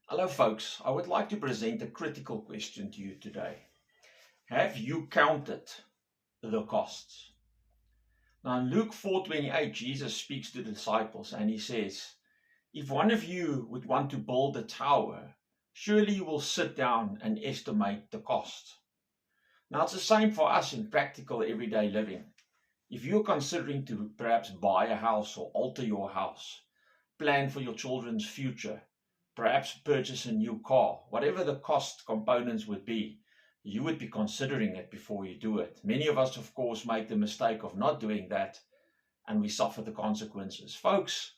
Hello folks, I would like to present a critical question to you today. Have you counted the costs? Now in Luke 4:28, Jesus speaks to the disciples and he says, if one of you would want to build a tower, surely you will sit down and estimate the cost. Now it's the same for us in practical everyday living. If you're considering to perhaps buy a house or alter your house, plan for your children's future, perhaps purchase a new car, whatever the cost components would be, you would be considering it before you do it. Many of us, of course, make the mistake of not doing that, and we suffer the consequences. Folks,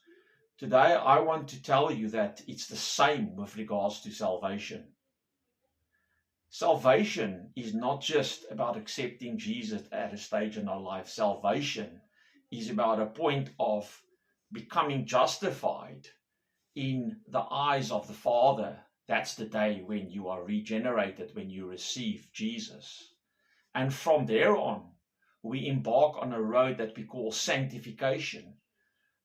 today I want to tell you that it's the same with regards to salvation. Salvation is not just about accepting Jesus at a stage in our life. Salvation is about a point of becoming justified in the eyes of the Father. That's the day when you are regenerated, when you receive Jesus. And from there on, we embark on a road that we call sanctification,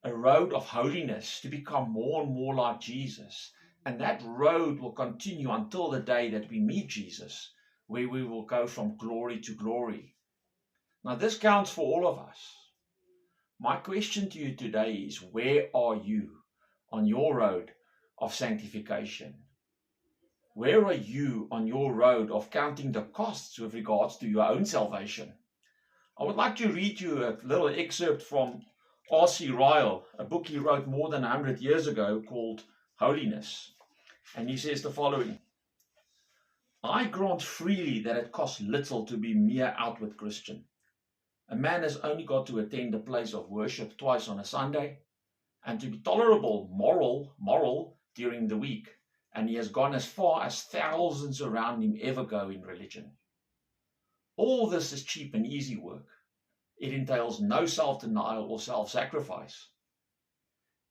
a road of holiness to become more and more like Jesus. And that road will continue until the day that we meet Jesus, where we will go from glory to glory. Now, this counts for all of us. My question to you today is, where are you on your road of sanctification? Where are you on your road of counting the costs with regards to your own salvation? I would like to read you a little excerpt from R.C. Ryle, a book he wrote more than 100 years ago called Holiness. And he says the following: I grant freely that it costs little to be mere outward Christian. A man has only got to attend a place of worship twice on a Sunday, and to be tolerable, moral during the week, and he has gone as far as thousands around him ever go in religion. All this is cheap and easy work. It entails no self-denial or self-sacrifice.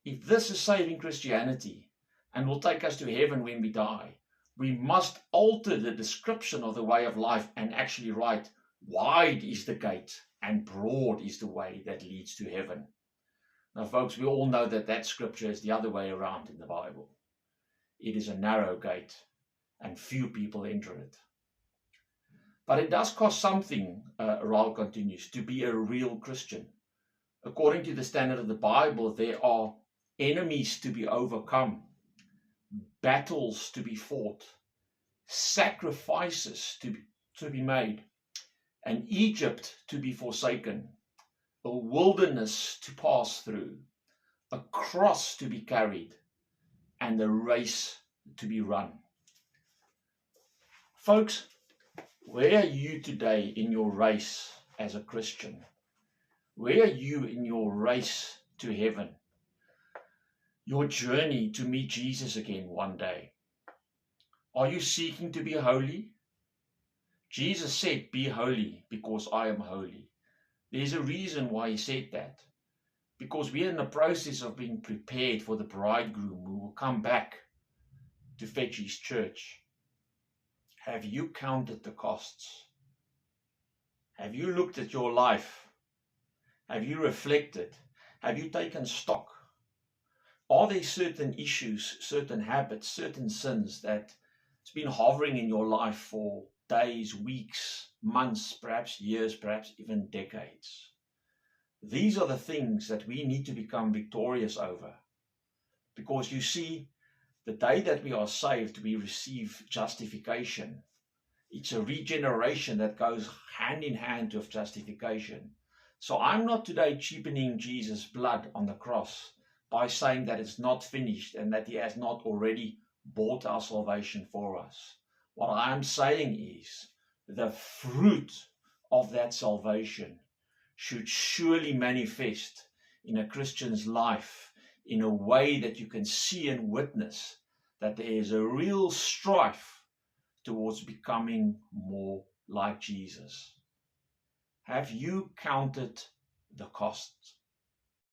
If this is saving Christianity and will take us to heaven when we die, we must alter the description of the way of life and actually write, wide is the gate and broad is the way that leads to heaven. Now, folks, we all know that that scripture is the other way around in the Bible. It is a narrow gate and few people enter it. But it does cost something, Ryle continues, to be a real Christian. According to the standard of the Bible, there are enemies to be overcome, battles to be fought, sacrifices to be made, an Egypt to be forsaken, a wilderness to pass through, a cross to be carried, and a race to be run. Folks, where are you today in your race as a Christian? Where are you in your race to heaven? Your journey to meet Jesus again one day. Are you seeking to be holy? Jesus said, be holy because I am holy. There's a reason why he said that. Because we are in the process of being prepared for the bridegroom who will come back to fetch his church. Have you counted the costs? Have you looked at your life? Have you reflected? Have you taken stock? Are there certain issues, certain habits, certain sins that it's been hovering in your life for days, weeks, months, perhaps years, perhaps even decades? These are the things that we need to become victorious over. Because you see, the day that we are saved, we receive justification. It's a regeneration that goes hand in hand with justification. So I'm not today cheapening Jesus' blood on the cross by saying that it's not finished and that he has not already bought our salvation for us. What I'm saying is the fruit of that salvation should surely manifest in a Christian's life in a way that you can see and witness that there is a real strife towards becoming more like Jesus. Have you counted the costs?